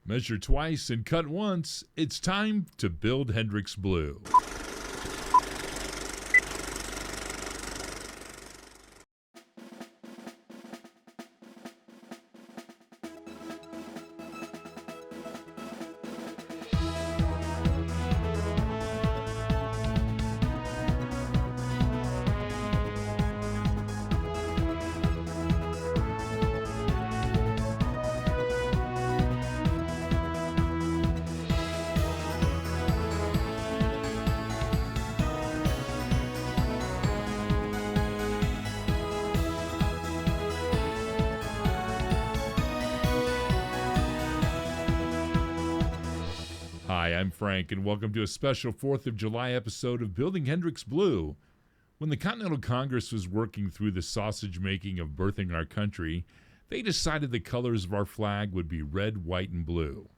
Measure twice and cut once. It's time to build Hendrix Blue. Hi, I'm Frank, and welcome to a special 4th of July episode of Building Hendrix Blue. When the Continental Congress was working through the sausage-making of birthing our country, they decided the colors of our flag would be red, white, and blue.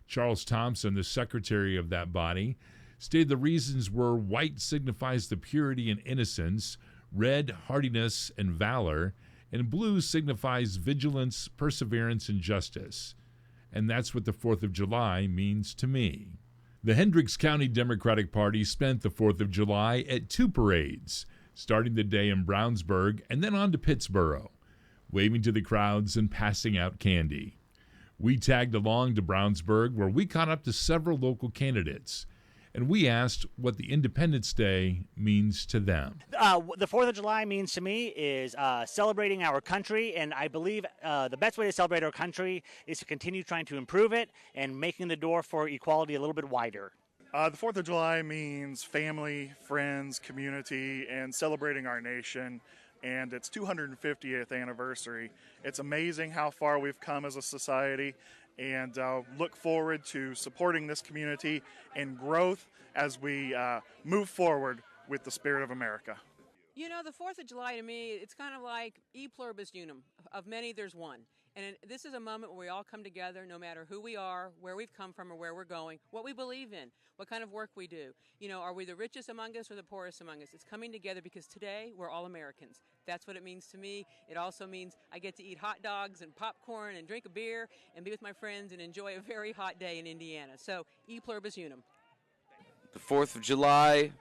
Charles Thompson, the secretary of that body, stated the reasons were white signifies the purity and innocence, red, hardiness and valor, and blue signifies vigilance, perseverance, and justice. And that's what the 4th of July means to me. The Hendricks County Democratic Party spent the 4th of July at 2 parades, starting the day in Brownsburg and then on to Pittsboro, waving to the crowds and passing out candy. We tagged along to Brownsburg, where we caught up to several local candidates, and we asked what the Independence Day means to them. The 4th of July means to me is celebrating our country, and I believe the best way to celebrate our country is to continue trying to improve it and making the door for equality a little bit wider. The 4th of July means family, friends, community, and celebrating our nation, and its 250th anniversary. It's amazing how far we've come as a society, and look forward to supporting this community and growth as we move forward with the spirit of America. You know, the 4th of July to me, it's kind of like e pluribus unum. Of many, there's one. And this is a moment where we all come together, no matter who we are, where we've come from, or where we're going, what we believe in, what kind of work we do. You know, are we the richest among us or the poorest among us? It's coming together because today we're all Americans. That's what it means to me. It also means I get to eat hot dogs and popcorn and drink a beer and be with my friends and enjoy a very hot day in Indiana. So, e pluribus unum. The 4th of July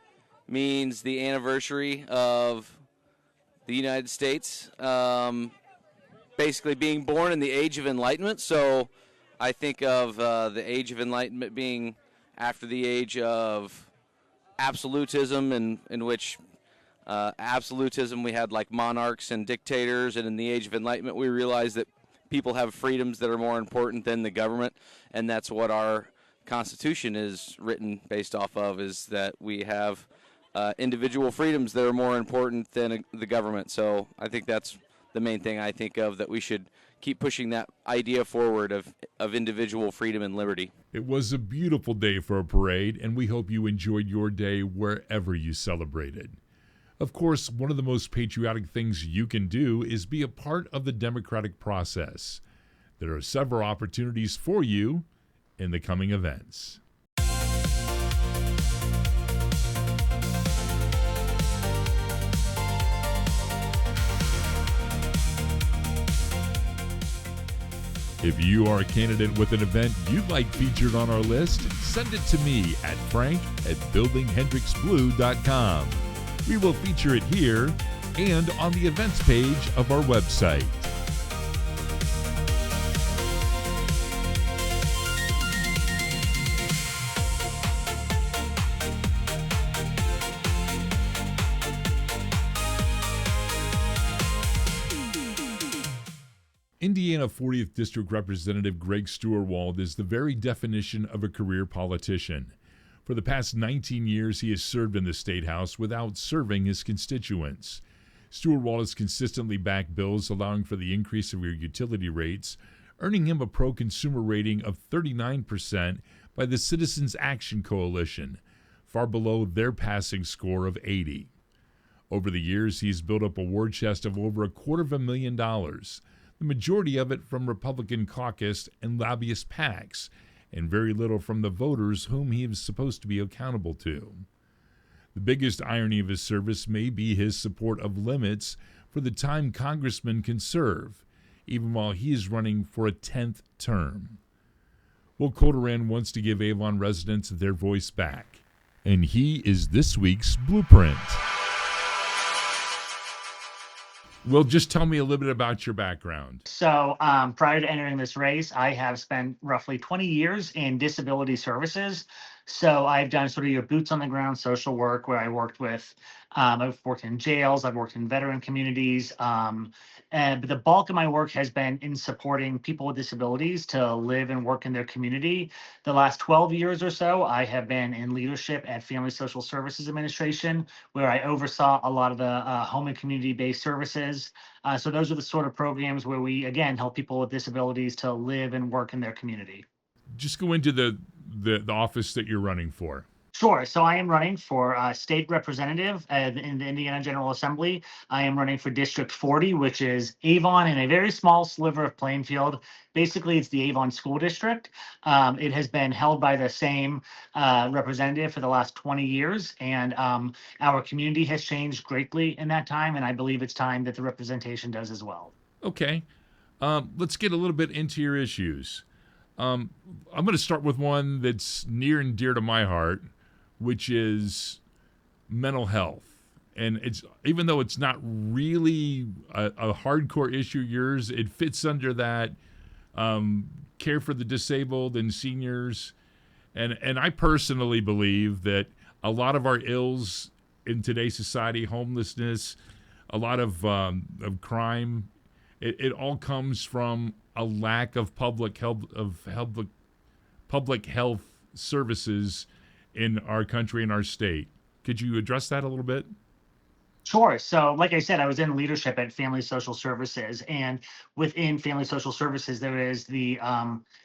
means the anniversary of the United States. Basically being born in the Age of Enlightenment, so I think of the Age of Enlightenment being after the age of absolutism, in which absolutism we had like monarchs and dictators, and in the Age of Enlightenment we realized that people have freedoms that are more important than the government, and that's what our Constitution is written based off of, is that we have individual freedoms that are more important than the government. So I think that's the main thing I think of, that we should keep pushing that idea forward of individual freedom and liberty. It was a beautiful day for a parade, and we hope you enjoyed your day wherever you celebrated. Of course, one of the most patriotic things you can do is be a part of the democratic process. There are several opportunities for you in the coming events. If you are a candidate with an event you'd like featured on our list, send it to me at frank@buildinghendrixblue.com. We will feature it here and on the events page of our website. Indiana 40th District Representative Greg Steuerwald is the very definition of a career politician. For the past 19 years, he has served in the State House without serving his constituents. Steuerwald has consistently backed bills allowing for the increase of your utility rates, earning him a pro-consumer rating of 39% by the Citizens Action Coalition, far below their passing score of 80. Over the years, he's built up a war chest of over $250,000, the majority of it from Republican caucus and lobbyist PACs, and very little from the voters whom he is supposed to be accountable to. The biggest irony of his service may be his support of limits for the time congressmen can serve, even while he is running for a 10th term. Will Colteryahn wants to give Avon residents their voice back, and he is this week's Blueprint. Will, just tell me a little bit about your background. So prior to entering this race, I have spent roughly 20 years in disability services. So I've done sort of your boots on the ground social work where I worked with, I've worked in jails, I've worked in veteran communities. But the bulk of my work has been in supporting people with disabilities to live and work in their community. The last 12 years or so, I have been in leadership at Family Social Services Administration, where I oversaw a lot of the home and community-based services. So those are the sort of programs where we, again, help people with disabilities to live and work in their community. Just go into the office that you're running for. Sure. So I am running for state representative in the Indiana General Assembly. I am running for District 40, which is Avon and a very small sliver of Plainfield. Basically, it's the Avon School District. It has been held by the same representative for the last 20 years, and our community has changed greatly in that time, and I believe it's time that the representation does as well. Okay. Let's get a little bit into your issues. I'm going to start with one that's near and dear to my heart, which is mental health. And it's, even though it's not really a hardcore issue of yours, it fits under that care for the disabled and seniors. And I personally believe that a lot of our ills in today's society, homelessness, a lot of crime, it all comes from a lack of public health services in our country and our state. Could you address that a little bit? Sure. So, like I said, I was in leadership at Family Social Services, and within Family Social Services, there is the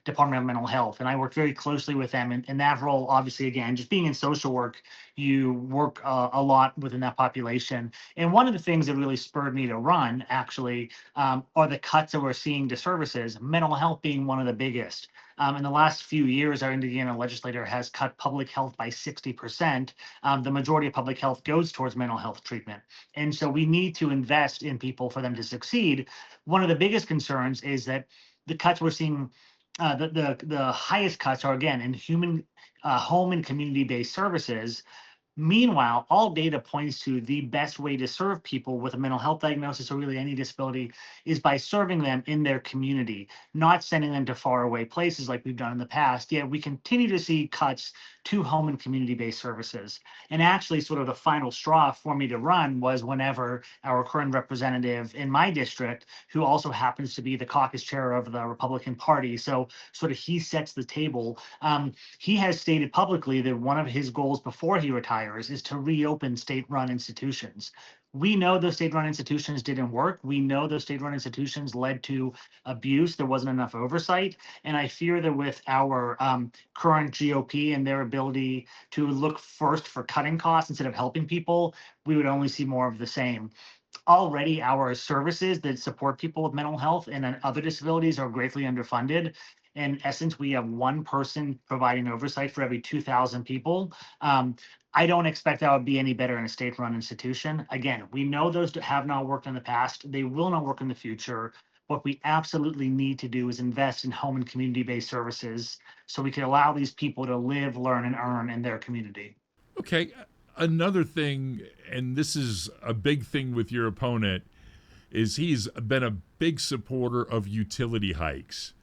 Department of Mental Health, and I work very closely with them. And in that role, obviously, again, just being in social work, you work a lot within that population. And one of the things that really spurred me to run, actually, are the cuts that we're seeing to services, mental health being one of the biggest. In the last few years, our Indiana legislature has cut public health by 60%. The majority of public health goes towards mental health treatment. And so we need to invest in people for them to succeed. One of the biggest concerns is that the cuts we're seeing, the highest cuts are, again, in human home and community-based services. Meanwhile, all data points to the best way to serve people with a mental health diagnosis or really any disability is by serving them in their community, not sending them to faraway places like we've done in the past. Yet we continue to see cuts to home and community-based services. And actually, sort of the final straw for me to run was whenever our current representative in my district, who also happens to be the caucus chair of the Republican Party, so sort of he sets the table. He has stated publicly that one of his goals before he retires is to reopen state-run institutions. We know those state-run institutions didn't work. We know those state-run institutions led to abuse. There wasn't enough oversight. And I fear that with our current GOP and their ability to look first for cutting costs instead of helping people, we would only see more of the same. Already, our services that support people with mental health and other disabilities are greatly underfunded. In essence, we have one person providing oversight for every 2,000 people. I don't expect that would be any better in a state-run institution. Again, we know those have not worked in the past. They will not work in the future. What we absolutely need to do is invest in home and community-based services so we can allow these people to live, learn, and earn in their community. Okay. Another thing, and this is a big thing with your opponent, is he's been a big supporter of utility hikes.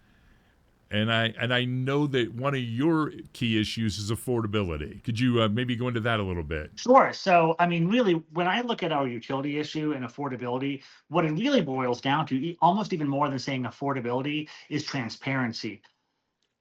And I know that one of your key issues is affordability. Could you maybe go into that a little bit? Sure. So, I mean, really, when I look at our utility issue and affordability, what it really boils down to, almost even more than saying affordability, is transparency.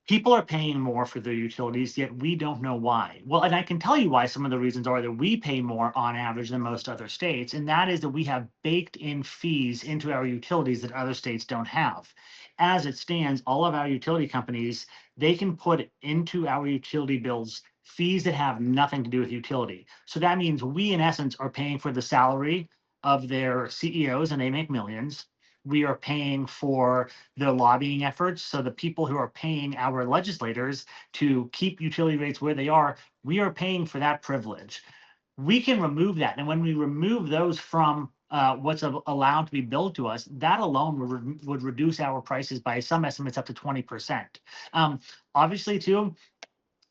People are paying more for their utilities, yet we don't know why. Well, and I can tell you why some of the reasons are that we pay more on average than most other states, and that is that we have baked in fees into our utilities that other states don't have. As it stands, all of our utility companies, they can put into our utility bills fees that have nothing to do with utility. So that means we, in essence, are paying for the salary of their CEOs, and they make millions. We are paying for the lobbying efforts. So the people who are paying our legislators to keep utility rates where they are, we are paying for that privilege. We can remove that. And when we remove those from allowed to be billed to us, that alone would reduce our prices by some estimates up to 20%. Obviously, too,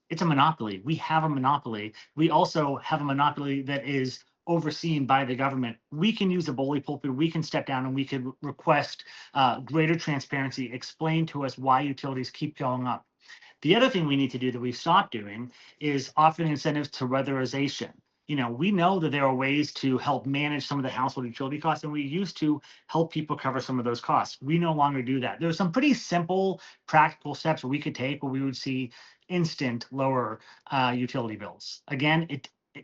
it's a monopoly. We have a monopoly. We also have a monopoly that is overseen by the government. We can use a bully pulpit. We can step down and we could request greater transparency, explain to us why utilities keep going up. The other thing we need to do that we've stopped doing is offering incentives to weatherization. We know that there are ways to help manage some of the household utility costs, and we used to help people cover some of those costs. We no longer do that. There's some pretty simple, practical steps we could take where we would see instant lower utility bills. Again,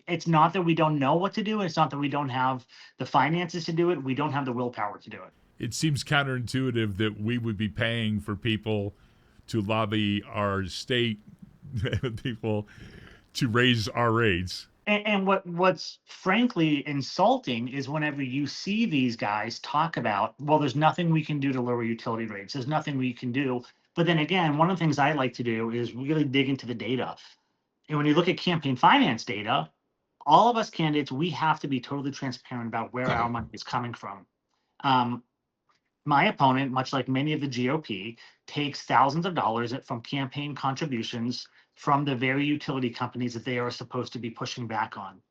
it's not that we don't know what to do. It's not that we don't have the finances to do it. We don't have the willpower to do it. It seems counterintuitive that we would be paying for people to lobby our state people to raise our rates. And what's frankly insulting is whenever you see these guys talk about, well, there's nothing we can do to lower utility rates. There's nothing we can do. But then again, one of the things I like to do is really dig into the data. And when you look at campaign finance data, all of us candidates, we have to be totally transparent about where our money is coming from. My opponent, much like many of the GOP, takes thousands of dollars from campaign contributions from the very utility companies that they are supposed to be pushing back on.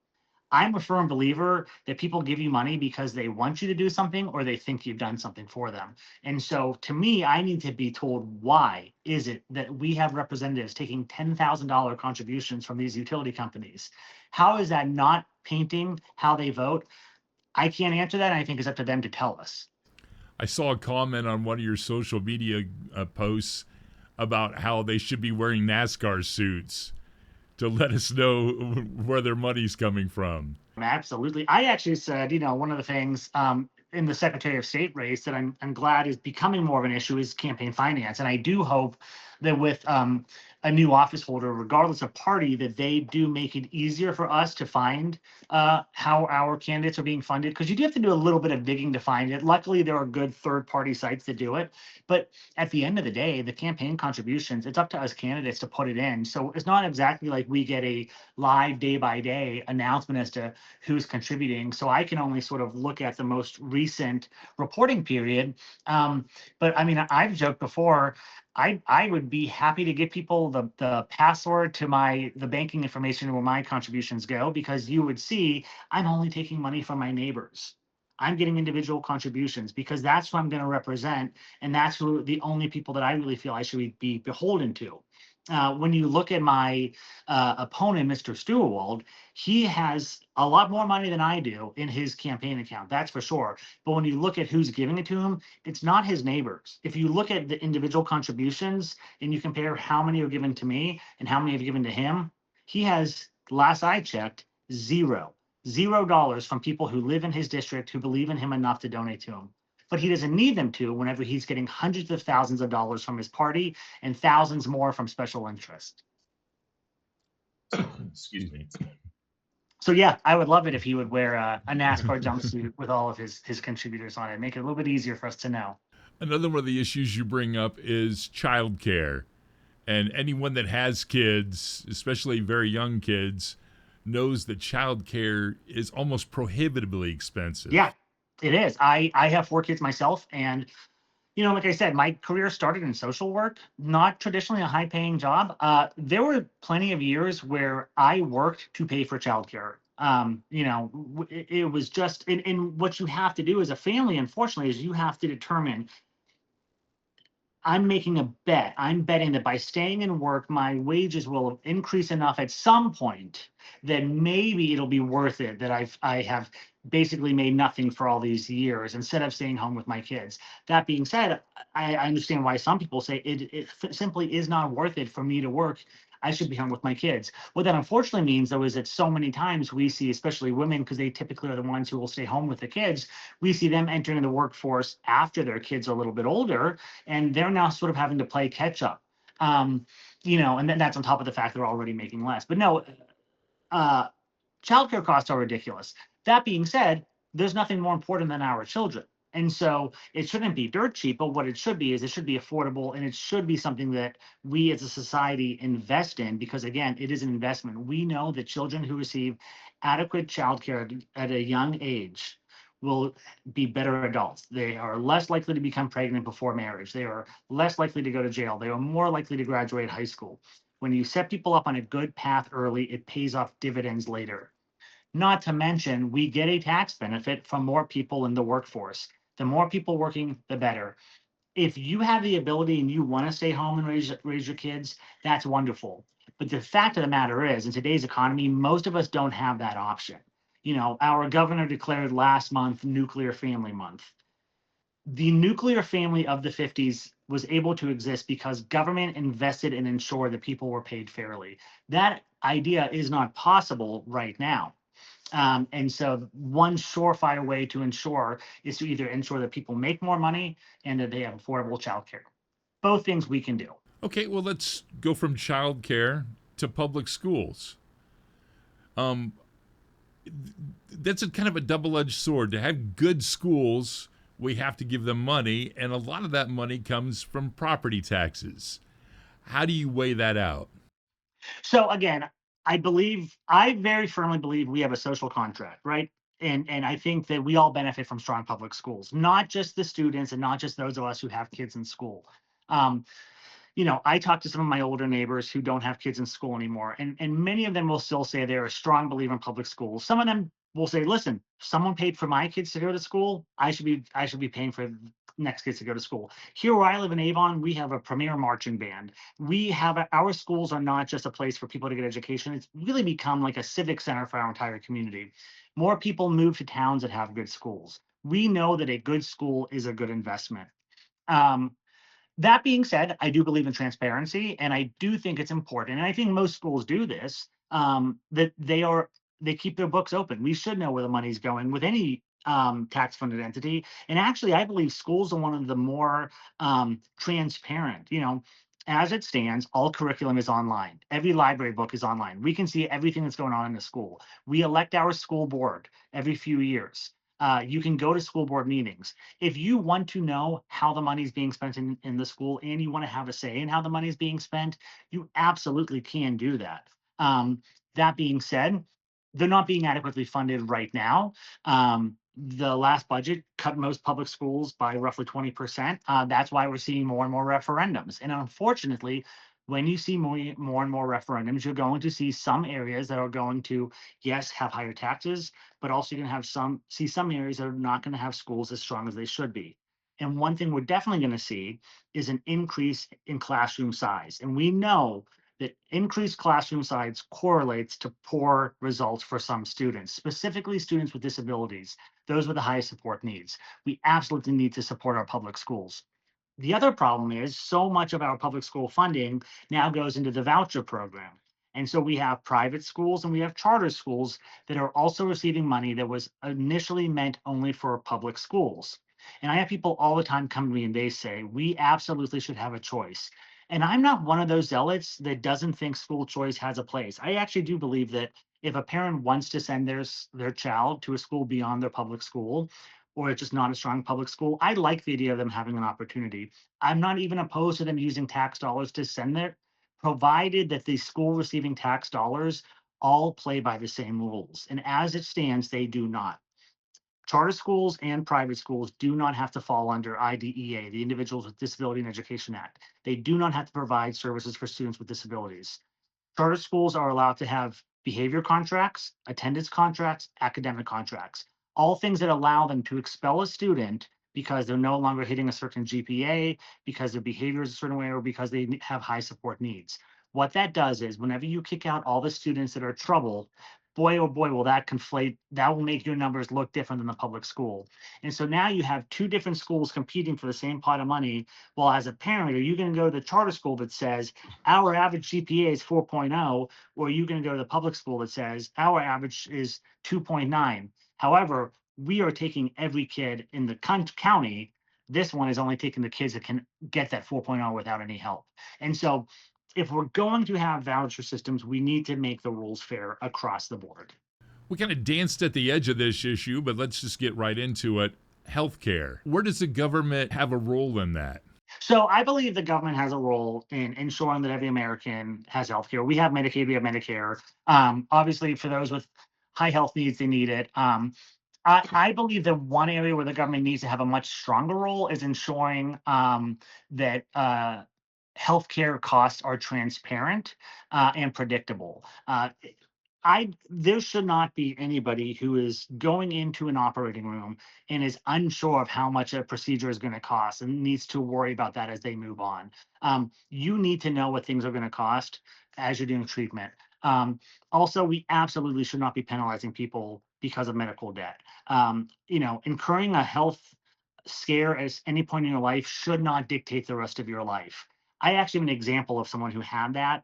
I'm a firm believer that people give you money because they want you to do something or they think you've done something for them. And so to me, I need to be told, why is it that we have representatives taking $10,000 contributions from these utility companies? How is that not painting how they vote? I can't answer that. And I think it's up to them to tell us. I saw a comment on one of your social media posts about how they should be wearing NASCAR suits to let us know where their money's coming from. Absolutely. I actually said, one of the things in the Secretary of State race that I'm glad is becoming more of an issue is campaign finance. And I do hope that with a new office holder, regardless of party, that they do make it easier for us to find how our candidates are being funded, because you do have to do a little bit of digging to find it. Luckily, there are good third-party sites that do it. But at the end of the day, the campaign contributions, it's up to us candidates to put it in. So it's not exactly like we get a live day-by-day announcement as to who's contributing. So I can only sort of look at the most recent reporting period. But I mean, I've joked before, I would be happy to give people the password to the banking information where my contributions go, because you would see I'm only taking money from my neighbors. I'm getting individual contributions because that's who I'm going to represent. And that's who the only people that I really feel I should be beholden to. When you look at my opponent, Mr. Stewart, he has a lot more money than I do in his campaign account, that's for sure. But when you look at who's giving it to him, it's not his neighbors. If you look at the individual contributions and you compare how many are given to me and how many have given to him, he has, last I checked, $0 from people who live in his district who believe in him enough to donate to him. But he doesn't need them to whenever he's getting hundreds of thousands of dollars from his party and thousands more from special interest. Excuse me. So yeah, I would love it if he would wear a NASCAR jumpsuit with all of his contributors on it. Make it a little bit easier for us to know. Another one of the issues you bring up is childcare. And anyone that has kids, especially very young kids, knows that childcare is almost prohibitively expensive. Yeah. It is. I have 4 kids myself. And, like I said, my career started in social work, not traditionally a high paying job. There were plenty of years where I worked to pay for childcare. It was just, and what you have to do as a family, unfortunately, is you have to determine, I'm making a bet. I'm betting that by staying in work, my wages will increase enough at some point that maybe it'll be worth it that I have basically made nothing for all these years instead of staying home with my kids. That being said, I understand why some people say it simply is not worth it for me to work. I should be home with my kids. What that unfortunately means, though, is that so many times we see, especially women, because they typically are the ones who will stay home with the kids, we see them entering the workforce after their kids are a little bit older, and they're now sort of having to play catch up. And then that's on top of the fact they're already making less. But no, childcare costs are ridiculous. That being said, there's nothing more important than our children. And so it shouldn't be dirt cheap, but what it should be is it should be affordable, and it should be something that we as a society invest in, because again, it is an investment. We know that children who receive adequate childcare at a young age will be better adults. They are less likely to become pregnant before marriage. They are less likely to go to jail. They are more likely to graduate high school. When you set people up on a good path early, it pays off dividends later. Not to mention, we get a tax benefit from more people in the workforce. The more people working, the better. If you have the ability and you want to stay home and raise your kids, that's wonderful. But the fact of the matter is, in today's economy, most of us don't have that option. Our governor declared last month Nuclear Family Month. The nuclear family of the 50s was able to exist because government invested and ensured that people were paid fairly. That idea is not possible right now. And so one surefire way to ensure is to either ensure that people make more money and that they have affordable childcare. Both things we can do. Okay, well, let's go from childcare to public schools. Um, that's a kind of a double-edged sword. To have good schools, we have to give them money, and a lot of that money comes from property taxes. How do you weigh that out? So again, I very firmly believe we have a social contract, right? And I think that we all benefit from strong public schools, not just the students and not just those of us who have kids in school. Um, I talk to some of my older neighbors who don't have kids in school anymore, and many of them will still say they're a strong believer in public schools. Some of them will say, listen, someone paid for my kids to go to school. I should be paying for next kids to go to school. Here where I live in Avon, we have a premier marching band. Our schools are not just a place for people to get education. It's really become like a civic center for our entire community. More people move to towns that have good schools. We know that a good school is a good investment. Um, that being said, I do believe in transparency, and I do think it's important. And I think most schools do this. That they keep their books open. We should know where the money's going with any tax-funded entity. And actually, I believe schools are one of the more transparent. As it stands, all curriculum is online. Every library book is online. We can see everything that's going on in the school. We elect our school board every few years. You can go to school board meetings. If you want to know how the money is being spent in the school and you want to have a say in how the money is being spent, you absolutely can do that. That being said, they're not being adequately funded right now. The last budget cut most public schools by roughly 20%. That's why we're seeing more and more referendums. And unfortunately, when you see more and more referendums, you're going to see some areas that are going to, yes, have higher taxes, but also you're going to have some areas that are not going to have schools as strong as they should be. And one thing we're definitely going to see is an increase in classroom size. And we know that increased classroom size correlates to poor results for some students, specifically students with disabilities, those with the highest support needs. We absolutely need to support our public schools. The other problem is so much of our public school funding now goes into the voucher program. And so we have private schools and we have charter schools that are also receiving money that was initially meant only for public schools. And I have people all the time come to me and they say, we absolutely should have a choice. And I'm not one of those zealots that doesn't think school choice has a place. I actually do believe that if a parent wants to send their child to a school beyond their public school, or it's just not a strong public school, I like the idea of them having an opportunity. I'm not even opposed to them using tax dollars to send there, provided that the school receiving tax dollars all play by the same rules. And as it stands, they do not. Charter schools and private schools do not have to fall under IDEA, the Individuals with Disability and Education Act. They do not have to provide services for students with disabilities. Charter schools are allowed to have behavior contracts, attendance contracts, academic contracts, all things that allow them to expel a student because they're no longer hitting a certain GPA, because their behavior is a certain way, or because they have high support needs. What that does is whenever you kick out all the students that are trouble, boy, oh boy, will that will make your numbers look different than the public school. And so now you have two different schools competing for the same pot of money. Well, as a parent, are you going to go to the charter school that says our average GPA is 4.0, or are you going to go to the public school that says our average is 2.9? However, we are taking every kid in the county. This one is only taking the kids that can get that 4.0 without any help. And so if we're going to have voucher systems, we need to make the rules fair across the board. We kind of danced at the edge of this issue, but let's just get right into it. Healthcare. Where does the government have a role in that? So I believe the government has a role in ensuring that every American has healthcare. We have Medicaid, we have Medicare. Obviously, for those with high health needs, they need it. I believe that one area where the government needs to have a much stronger role is ensuring that healthcare costs are transparent and predictable. There should not be anybody who is going into an operating room and is unsure of how much a procedure is going to cost and needs to worry about that as they move on. You need to know what things are going to cost as you're doing treatment. Also, we absolutely should not be penalizing people because of medical debt. Incurring a health scare at any point in your life should not dictate the rest of your life. I actually have an example of someone who had that.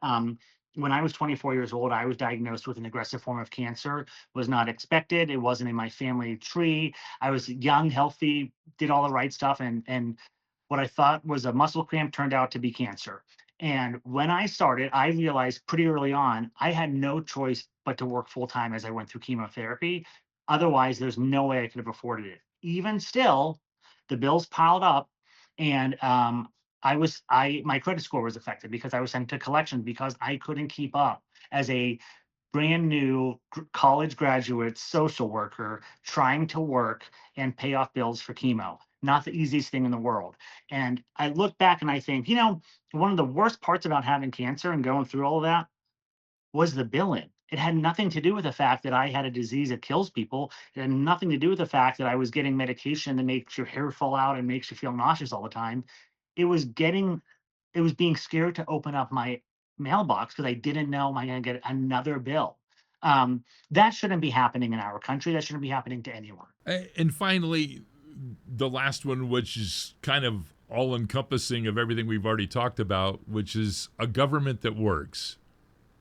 When I was 24 years old, I was diagnosed with an aggressive form of cancer. Was not expected. It wasn't in my family tree. I was young, healthy, did all the right stuff, and what I thought was a muscle cramp turned out to be cancer. And when I started, I realized pretty early on I had no choice but to work full time as I went through chemotherapy. Otherwise, there's no way I could have afforded it. Even still, the bills piled up, and my credit score was affected because I was sent to collections because I couldn't keep up as a brand new college graduate social worker trying to work and pay off bills for chemo. Not the easiest thing in the world. And I look back and I think, one of the worst parts about having cancer and going through all of that was the billing. It had nothing to do with the fact that I had a disease that kills people. It had nothing to do with the fact that I was getting medication that makes your hair fall out and makes you feel nauseous all the time. It was being scared to open up my mailbox because I didn't know am I going to get another bill. That shouldn't be happening in our country. That shouldn't be happening to anyone. And finally, the last one, which is kind of all encompassing of everything we've already talked about, which is a government that works.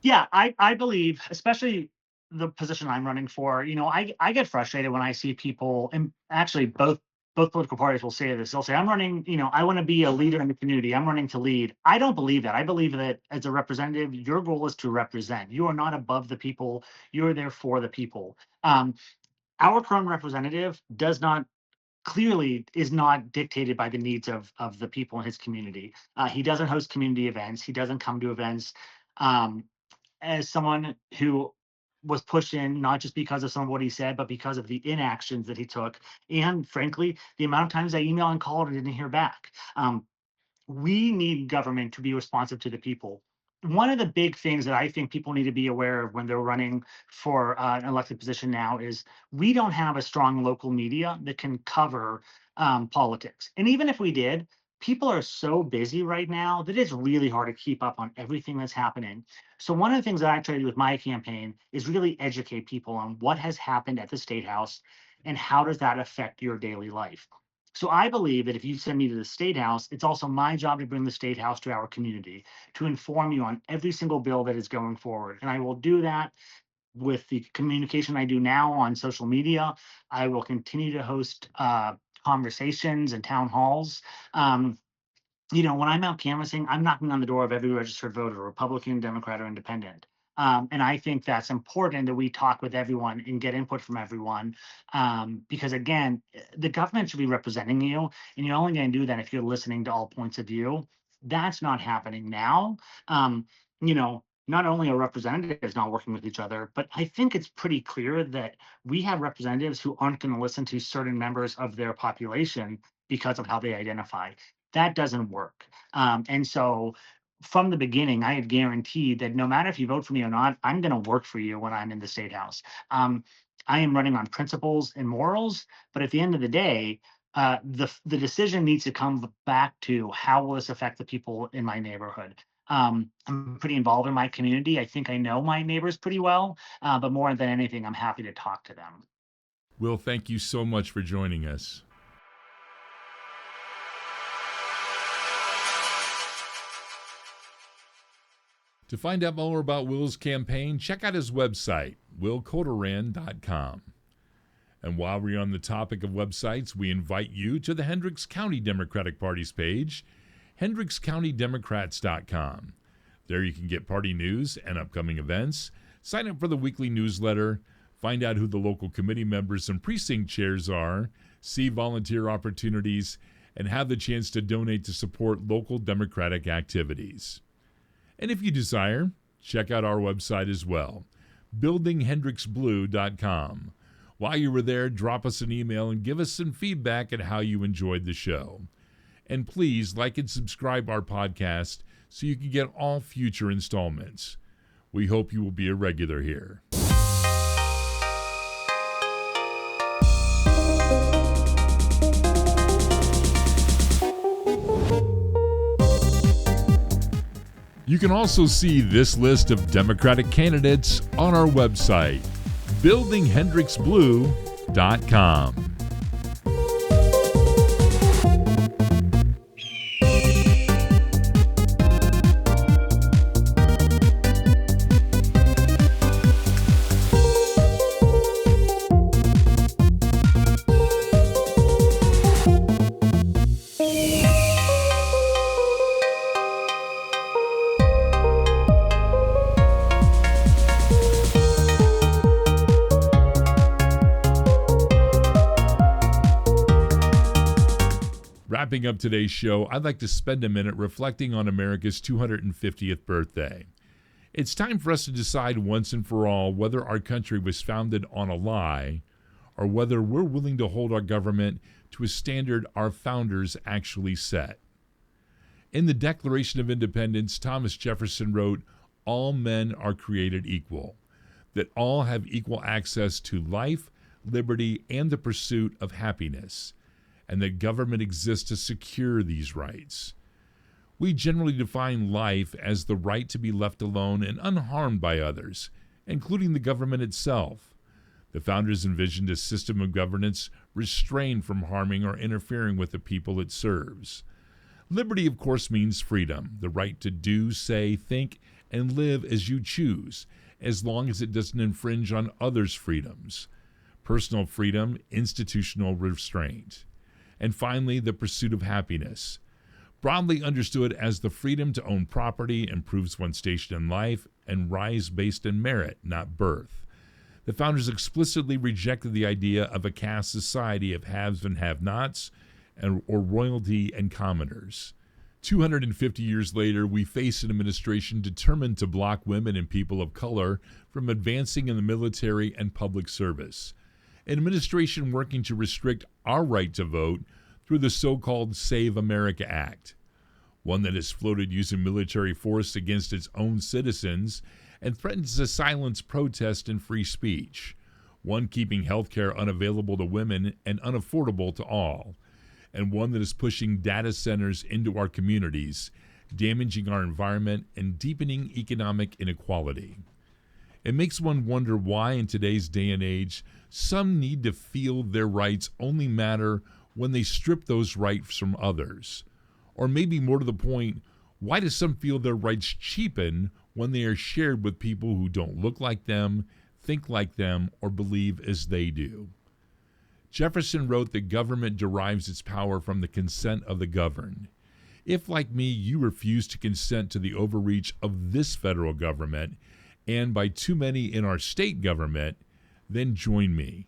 Yeah, I believe, especially the position I'm running for, I get frustrated when I see people, and actually both political parties will say this. They'll say, I'm running, I want to be a leader in the community. I'm running to lead. I don't believe that. I believe that as a representative, your goal is to represent. You are not above the people. You're there for the people. Our current representative clearly is not dictated by the needs of the people in his community. He doesn't host community events. He doesn't come to events. As someone who was pushed in not just because of some of what he said, but because of the inactions that he took, and frankly, the amount of times I emailed and called and didn't hear back. We need government to be responsive to the people. One of the big things that I think people need to be aware of when they're running for an elected position now is we don't have a strong local media that can cover politics. And even if we did, people are so busy right now that it's really hard to keep up on everything that's happening. So one of the things that I try to do with my campaign is really educate people on what has happened at the State House and how does that affect your daily life. So I believe that if you send me to the State House, it's also my job to bring the State House to our community, to inform you on every single bill that is going forward. And I will do that with the communication I do now on social media. I will continue to host conversations and town halls. When I'm out canvassing, I'm knocking on the door of every registered voter, Republican, Democrat, or Independent. And I think that's important that we talk with everyone and get input from everyone. Because again, the government should be representing you, and you're only going to do that if you're listening to all points of view. That's not happening now. Not only are representatives not working with each other, but I think it's pretty clear that we have representatives who aren't going to listen to certain members of their population because of how they identify. That doesn't work. And so from the beginning, I had guaranteed that no matter if you vote for me or not, I'm going to work for you when I'm in the State House. I am running on principles and morals, but at the end of the day, the decision needs to come back to how will this affect the people in my neighborhood. I'm pretty involved in my community. I think I know my neighbors pretty well, but more than anything, I'm happy to talk to them. Will, thank you so much for joining us. To find out more about Will's campaign, check out his website, willcolteryahn.com. And while we're on the topic of websites, we invite you to the Hendricks County Democratic Party's page, hendrickscountydemocrats.com. There you can get party news and upcoming events, sign up for the weekly newsletter, find out who the local committee members and precinct chairs are, see volunteer opportunities, and have the chance to donate to support local Democratic activities. And if you desire, check out our website as well, buildinghendricksblue.com, While you were there, drop us an email and give us some feedback on how you enjoyed the show. And please like and subscribe our podcast so you can get all future installments. We hope you will be a regular here. You can also see this list of Democratic candidates on our website, buildinghendricksblue.com. Wrapping up today's show, I'd like to spend a minute reflecting on America's 250th birthday. It's time for us to decide once and for all whether our country was founded on a lie or whether we're willing to hold our government to a standard our founders actually set. In the Declaration of Independence, Thomas Jefferson wrote, "All men are created equal, that all have equal access to life, liberty, and the pursuit of happiness, and that government exists to secure these rights." We generally define life as the right to be left alone and unharmed by others, including the government itself. The founders envisioned a system of governance restrained from harming or interfering with the people it serves. Liberty, of course, means freedom, the right to do, say, think, and live as you choose, as long as it doesn't infringe on others' freedoms. Personal freedom, institutional restraint. And finally, the pursuit of happiness, broadly understood as the freedom to own property, improves one's station in life, and rise based in merit, not birth. The founders explicitly rejected the idea of a caste society of haves and have-nots, or royalty and commoners. 250 years later, we face an administration determined to block women and people of color from advancing in the military and public service. An administration working to restrict our right to vote through the so-called Save America Act, one that is floated using military force against its own citizens and threatens to silence protest and free speech, one keeping health care unavailable to women and unaffordable to all, and one that is pushing data centers into our communities, damaging our environment and deepening economic inequality. It makes one wonder why in today's day and age, some need to feel their rights only matter when they strip those rights from others. Or maybe more to the point, why do some feel their rights cheapen when they are shared with people who don't look like them, think like them, or believe as they do? Jefferson wrote that government derives its power from the consent of the governed. If, like me, you refuse to consent to the overreach of this federal government, and by too many in our state government, then join me.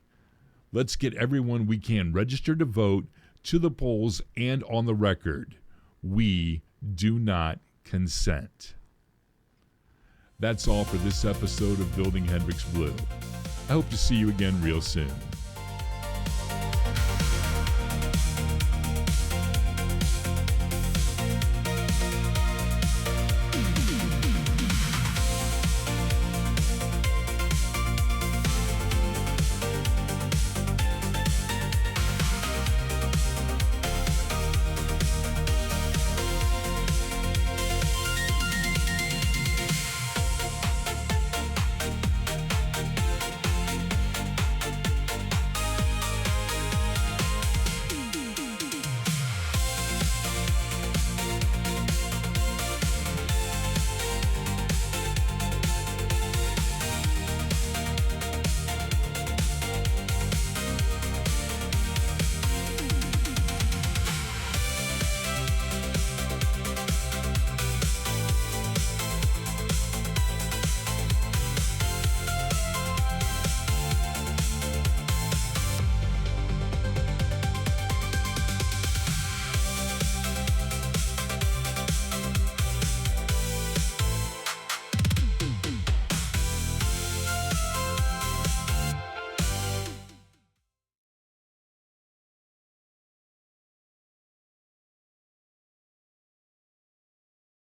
Let's get everyone we can registered to vote, to the polls, and on the record. We do not consent. That's all for this episode of Building Hendricks Blue. I hope to see you again real soon.